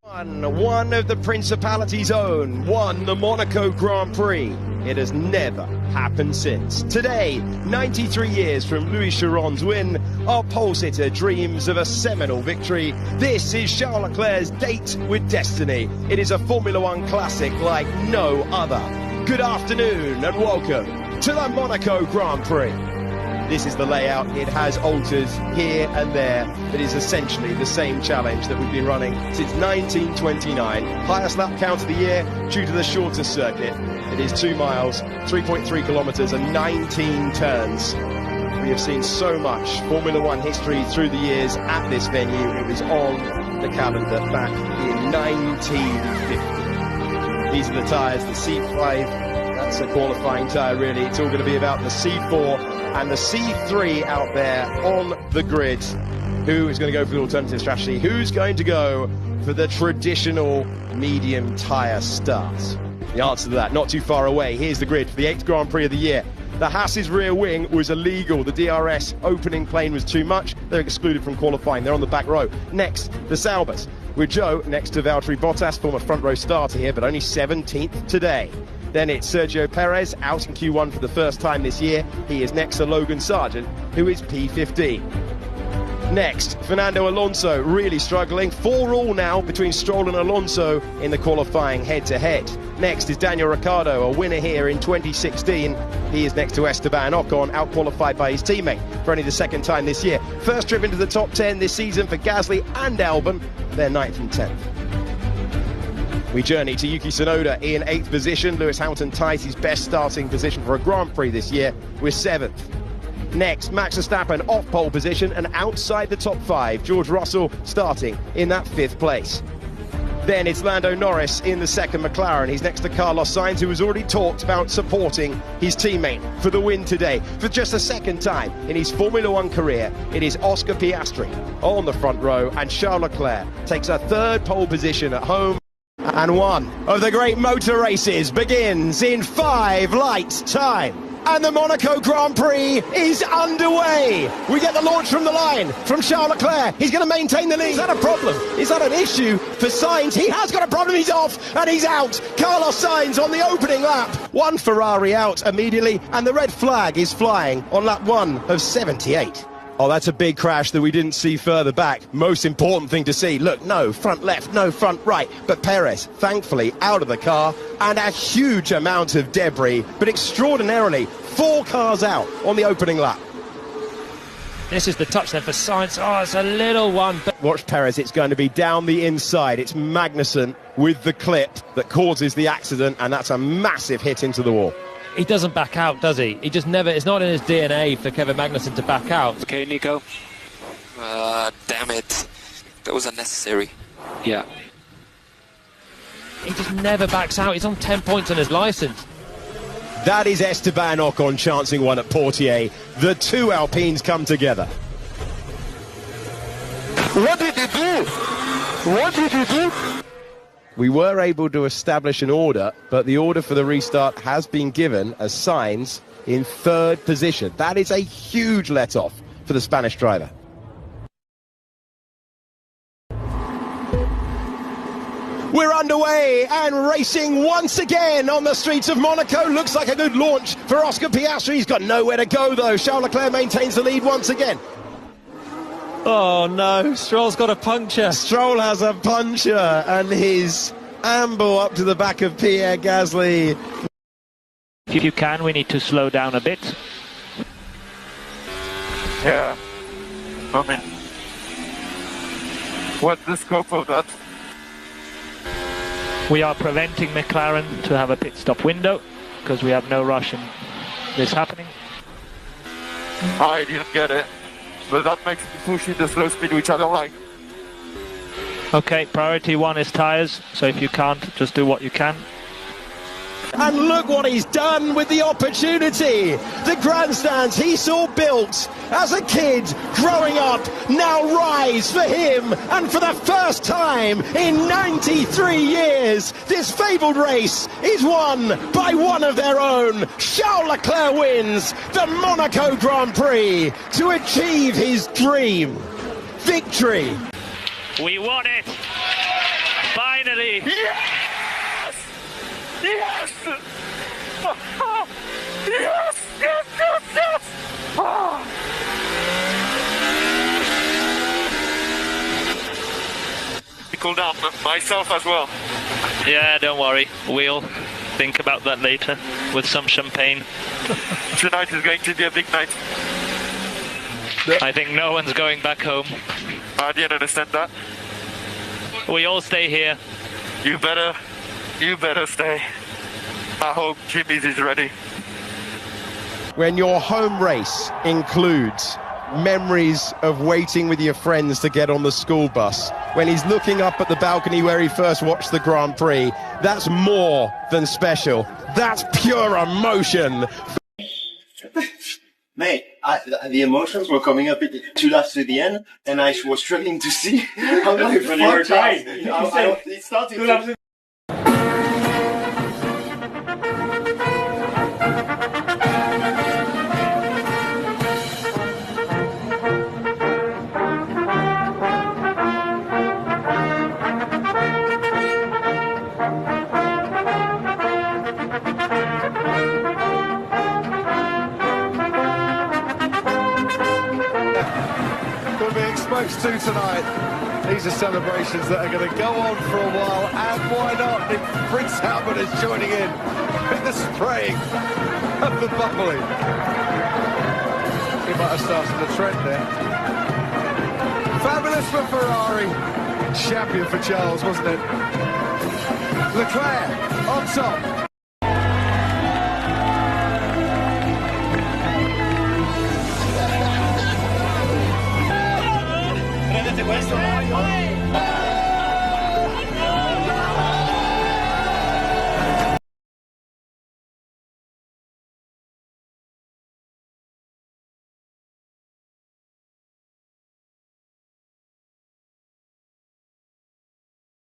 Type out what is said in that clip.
One of the Principality's own won the Monaco Grand Prix. It has never happened since. Today, 93 years from Louis Chiron's win, our pole sitter dreams of a seminal victory. This is Charles Leclerc's date with destiny. It is a Formula One classic like no other. Good afternoon and welcome to the Monaco Grand Prix. This is the layout. It has alters here and there. It is essentially the same challenge that we've been running since 1929. Highest lap count of the year due to the shorter circuit. It is 2 miles, 3.3 kilometers and 19 turns. We have seen so much Formula One history through the years at this venue. It was on the calendar back in 1950. These are the tyres, the C5. That's a qualifying tyre, really. It's all going to be about the C4 and the C3 out there on the grid. Who is going to go for the alternative strategy? Who's going to go for the traditional medium tyre start? The answer to that, not too far away. Here's the grid for the 8th Grand Prix of the year. The Haas's rear wing was illegal. The DRS opening plane was too much. They're excluded from qualifying. They're on the back row. Next, the Saubers, with Joe next to Valtteri Bottas, former front row starter here, but only 17th today. Then it's Sergio Perez out in Q1 for the first time this year. He is next to Logan Sargent, who is P15. Next, Fernando Alonso really struggling. 4 all now between Stroll and Alonso in the qualifying head-to-head. Next is Daniel Ricciardo, a winner here in 2016. He is next to Esteban Ocon, out-qualified by his teammate for only the second time this year. First trip into the top 10 this season for Gasly and Albon. They're 9th and 10th. We journey to Yuki Tsunoda in 8th position. Lewis Hamilton ties his best starting position for a Grand Prix this year with 7th. Next, Max Verstappen off pole position and outside the top 5. George Russell starting in that 5th place. Then it's Lando Norris in the 2nd McLaren. He's next to Carlos Sainz, who has already talked about supporting his teammate for the win today. For just the second time in his Formula One career, it is Oscar Piastri on the front row, and Charles Leclerc takes a 3rd pole position at home. And one of the great motor races begins in 5 lights time. And the Monaco Grand Prix is underway. We get the launch from the line from Charles Leclerc. He's going to maintain the lead. Is that a problem? Is that an issue for Sainz? He has got a problem. He's off and he's out. Carlos Sainz on the opening lap. One Ferrari out immediately, and the red flag is flying on lap 1 of 78. Oh, that's a big crash that we didn't see further back. Most important thing to see. Look, no front left, no front right. But Perez, thankfully, out of the car, and a huge amount of debris. But extraordinarily, 4 cars out on the opening lap. This is the touch there for Sainz. Oh, it's a little one. Watch Perez, it's going to be down the inside. It's Magnussen with the clip that causes the accident, and that's a massive hit into the wall. He doesn't back out, does he? He just never, it's not in his DNA for Kevin Magnussen to back out. Okay, Nico. Damn it. That was unnecessary. Yeah. He just never backs out. He's on 10 points on his licence. That is Esteban Ocon chancing one at Portier. The 2 Alpines come together. What did you do? What did you do? We were able to establish an order, but the order for the restart has been given as Sainz in 3rd position. That is a huge let-off for the Spanish driver. We're underway and racing once again on the streets of Monaco. Looks like a good launch for Oscar Piastri. He's got nowhere to go, though. Charles Leclerc maintains the lead once again. Oh no, Stroll's got a puncture. Stroll has a puncture, and his amble up to the back of Pierre Gasly. If you can, we need to slow down a bit. Yeah. I mean, what's the scope of that? We are preventing McLaren to have a pit stop window because we have no rush in this happening. I didn't get it. But that makes me push in the slow speed, which I don't like. Okay, priority 1 is tyres, so if you can't, just do what you can. And look what he's done with the opportunity. The grandstands he saw built as a kid growing up now rise for him. And for the first time in 93 years, this fabled race is won by one of their own. Charles Leclerc wins the Monaco Grand Prix to achieve his dream. Victory. We won it! Finally! Yes! Yes! Yes! Yes! Yes! Yes! Ah. Cool down myself as well. Yeah, don't worry. We'll think about that later with some champagne. Tonight is going to be a big night. I think no one's going back home. I didn't understand that. We all stay here. You better stay. I hope Jimmy's is ready. When your home race includes memories of waiting with your friends to get on the school bus, when he's looking up at the balcony where he first watched the Grand Prix, that's more than special. That's pure emotion. Mate, the emotions were coming up too laps to the end, and I was struggling to see how my But you were trying. it started to... We'll be exposed to tonight. These are celebrations that are going to go on for a while, and why not if Prince Albert is joining in the spraying of the bubbly. He might have started the trend there. Fabulous for Ferrari, champion for Charles, wasn't it? Leclerc on top. Questo